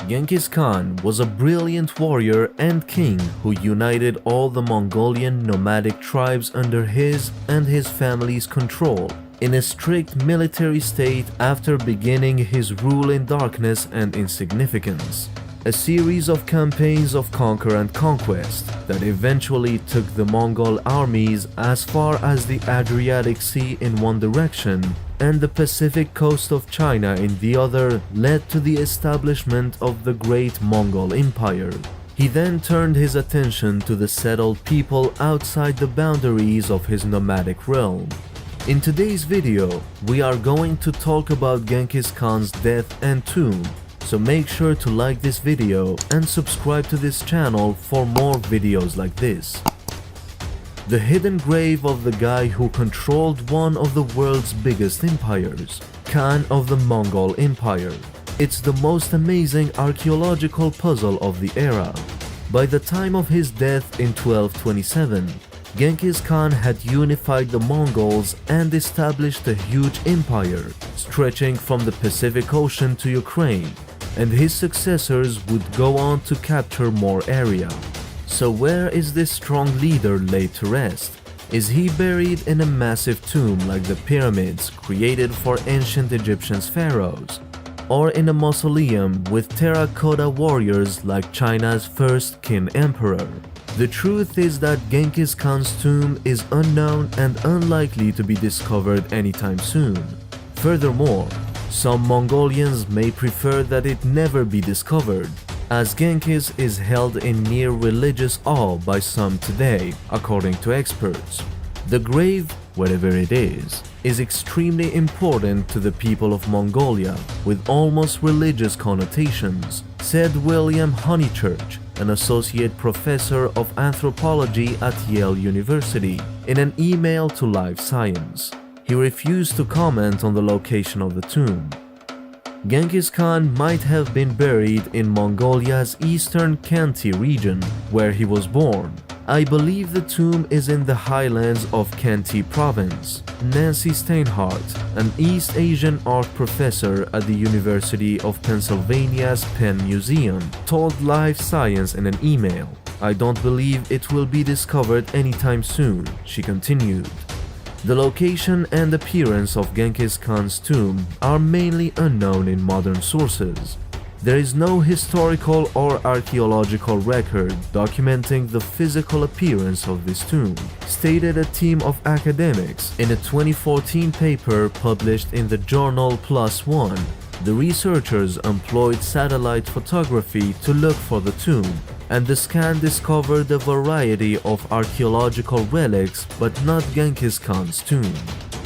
Genghis Khan was a brilliant warrior and king who united all the Mongolian nomadic tribes under his and his family's control in a strict military state after beginning his rule in darkness and insignificance. A series of campaigns of conquer and conquest that eventually took the Mongol armies as far as the Adriatic Sea in one direction and the Pacific coast of China in the other led to the establishment of the great Mongol Empire. He then turned his attention to the settled people outside the boundaries of his nomadic realm. In today's video, we are going to talk about Genghis Khan's death and tomb, so make sure to like this video and subscribe to this channel for more videos like this. The hidden grave of the guy who controlled one of the world's biggest empires, Khan of the Mongol Empire. It's the most amazing archaeological puzzle of the era. By the time of his death in 1227, Genghis Khan had unified the Mongols and established a huge empire stretching from the Pacific Ocean to Ukraine, and his successors would go on to capture more area. So where is this strong leader laid to rest? Is he buried in a massive tomb like the pyramids created for ancient Egyptian pharaohs? Or in a mausoleum with terracotta warriors like China's first Qin emperor? The truth is that Genghis Khan's tomb is unknown and unlikely to be discovered anytime soon. Furthermore, some Mongolians may prefer that it never be discovered, as Genghis is held in near religious awe by some today, according to experts. The grave, wherever it is extremely important to the people of Mongolia with almost religious connotations, said William Honeychurch, an associate professor of anthropology at Yale University, in an email to Life Science. He refused to comment on the location of the tomb. Genghis Khan might have been buried in Mongolia's eastern Khanty region, where he was born. I believe the tomb is in the highlands of Khanty province. Nancy Steinhardt, an East Asian art professor at the University of Pennsylvania's Penn Museum, told Life Science in an email, "I don't believe it will be discovered anytime soon," she continued. The location and appearance of Genghis Khan's tomb are mainly unknown in modern sources. There is no historical or archaeological record documenting the physical appearance of this tomb, stated a team of academics in a 2014 paper published in the journal PLOS ONE. The researchers employed satellite photography to look for the tomb, and the scan discovered a variety of archaeological relics but not Genghis Khan's tomb.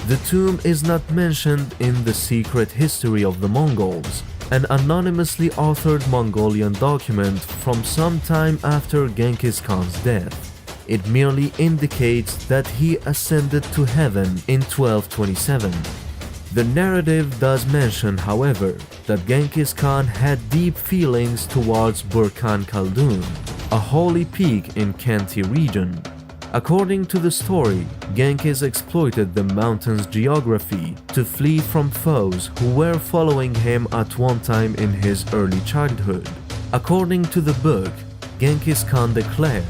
The tomb is not mentioned in The Secret History of the Mongols, an anonymously authored Mongolian document from some time after Genghis Khan's death. It merely indicates that he ascended to heaven in 1227. The narrative does mention, however, that Genghis Khan had deep feelings towards Burkhan Khaldun, a holy peak in Khanty region. According to the story, Genghis exploited the mountain's geography to flee from foes who were following him at one time in his early childhood. According to the book, Genghis Khan declared,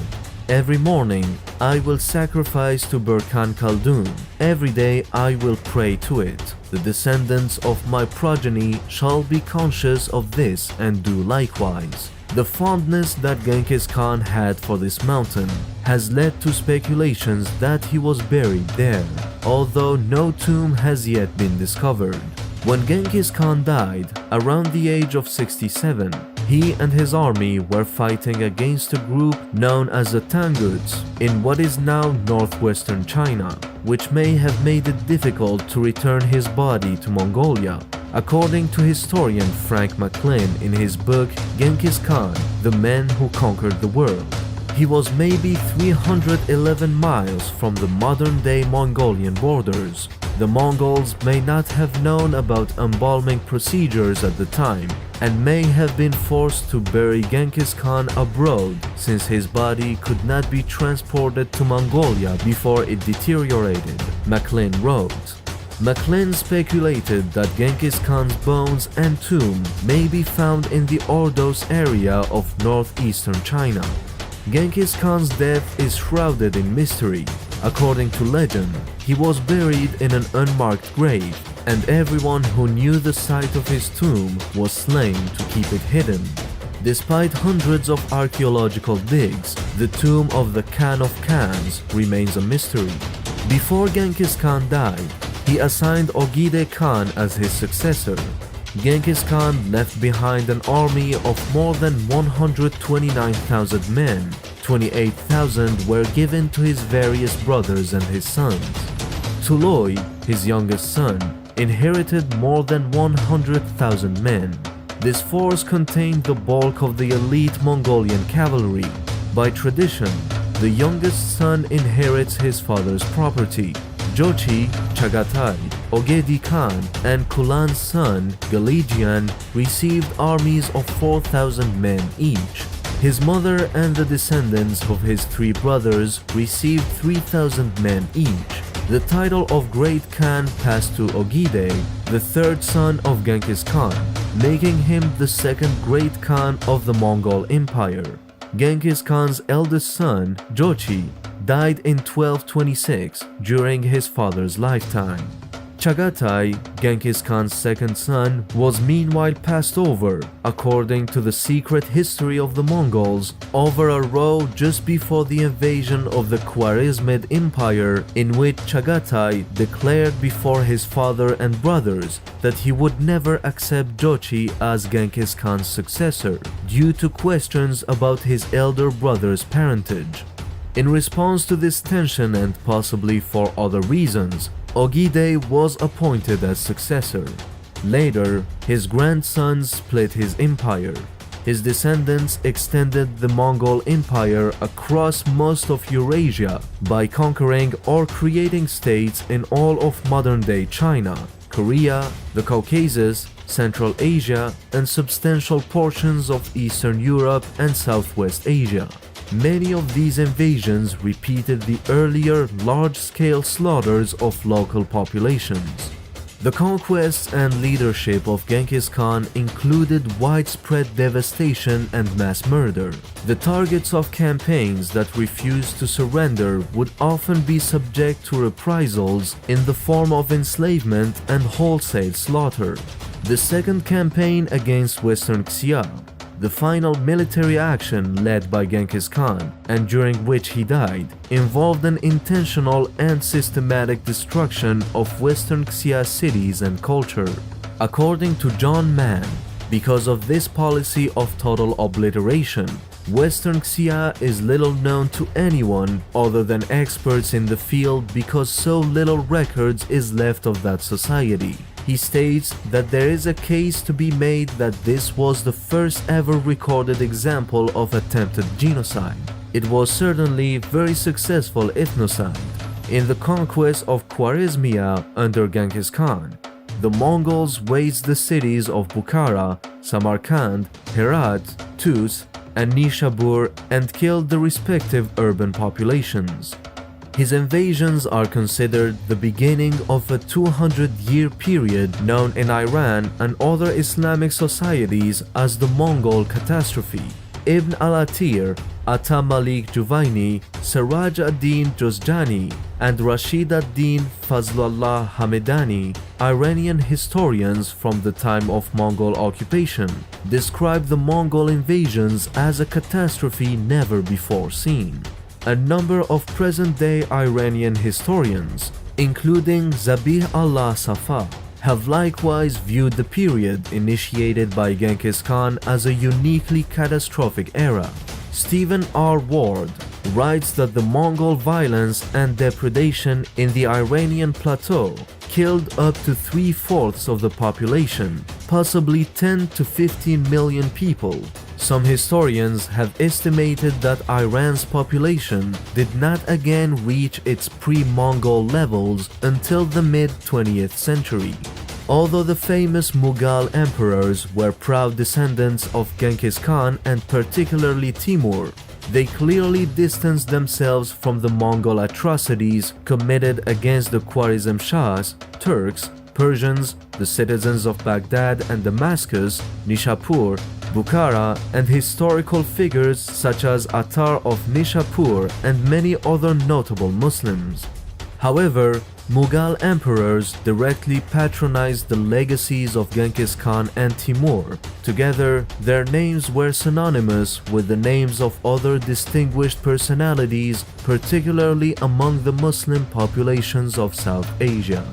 "Every morning I will sacrifice to Burkhan Khaldun. Every day I will pray to it. The descendants of my progeny shall be conscious of this and do likewise." The fondness that Genghis Khan had for this mountain has led to speculations that he was buried there, although no tomb has yet been discovered. When Genghis Khan died, around the age of 67, he and his army were fighting against a group known as the Tanguts in what is now northwestern China, which may have made it difficult to return his body to Mongolia. According to historian Frank McLean in his book Genghis Khan, The Man Who Conquered the World, he was maybe 311 miles from the modern-day Mongolian borders. The Mongols may not have known about embalming procedures at the time and may have been forced to bury Genghis Khan abroad since his body could not be transported to Mongolia before it deteriorated, McLean wrote. MacLean speculated that Genghis Khan's bones and tomb may be found in the Ordos area of northeastern China. Genghis Khan's death is shrouded in mystery. According to legend, he was buried in an unmarked grave, and everyone who knew the site of his tomb was slain to keep it hidden. Despite hundreds of archaeological digs, the tomb of the Khan of Khans remains a mystery. Before Genghis Khan died, he assigned Ogide Khan as his successor. Genghis Khan left behind an army of more than 129,000 men. 28,000 were given to his various brothers and his sons. Tuloi, his youngest son, inherited more than 100,000 men. This force contained the bulk of the elite Mongolian cavalry. By tradition, the youngest son inherits his father's property. Jochi, Chagatai, Ogedi Khan, and Kulan's son, Galijian, received armies of 4,000 men each. His mother and the descendants of his three brothers received 3,000 men each. The title of Great Khan passed to Ogide, the third son of Genghis Khan, making him the second Great Khan of the Mongol Empire. Genghis Khan's eldest son, Jochi, died in 1226 during his father's lifetime. Chagatai, Genghis Khan's second son, was meanwhile passed over, according to the secret history of the Mongols, over a road just before the invasion of the Khwarezmid Empire, in which Chagatai declared before his father and brothers that he would never accept Jochi as Genghis Khan's successor, due to questions about his elder brother's parentage. In response to this tension and possibly for other reasons, Ogide was appointed as successor. Later, his grandsons split his empire. His descendants extended the Mongol Empire across most of Eurasia by conquering or creating states in all of modern-day China, Korea, the Caucasus, Central Asia, and substantial portions of Eastern Europe and Southwest Asia. Many of these invasions repeated the earlier large-scale slaughters of local populations. The conquests and leadership of Genghis Khan included widespread devastation and mass murder. The targets of campaigns that refused to surrender would often be subject to reprisals in the form of enslavement and wholesale slaughter. The second campaign against Western Xia, the final military action led by Genghis Khan, and during which he died, involved an intentional and systematic destruction of Western Xia cities and culture. According to John Mann, because of this policy of total obliteration, Western Xia is little known to anyone other than experts in the field because so little records is left of that society. He states that there is a case to be made that this was the first ever recorded example of attempted genocide. It was certainly very successful ethnocide. In the conquest of Khwarezmia under Genghis Khan, the Mongols razed the cities of Bukhara, Samarkand, Herat, Tus, and Nishabur and killed the respective urban populations. His invasions are considered the beginning of a 200-year period known in Iran and other Islamic societies as the Mongol catastrophe. Ibn al-Athir, Atta Malik Juvaini, Siraj ad-Din Juzjani, and Rashid ad-Din Fazlullah Hamedani, Iranian historians from the time of Mongol occupation, describe the Mongol invasions as a catastrophe never before seen. A number of present-day Iranian historians, including Zabih Allah Safa, have likewise viewed the period initiated by Genghis Khan as a uniquely catastrophic era. Stephen R. Ward writes that the Mongol violence and depredation in the Iranian plateau killed up to 3/4 of the population, possibly 10 to 15 million people. Some historians have estimated that Iran's population did not again reach its pre-Mongol levels until the mid-20th century. Although the famous Mughal emperors were proud descendants of Genghis Khan and particularly Timur, They clearly distanced themselves from the Mongol atrocities committed against the Khwarezm Shahs, Turks, Persians, the citizens of Baghdad and Damascus, Nishapur, Bukhara, and historical figures such as Attar of Nishapur and many other notable Muslims. However, Mughal emperors directly patronized the legacies of Genghis Khan and Timur. Together, their names were synonymous with the names of other distinguished personalities, particularly among the Muslim populations of South Asia.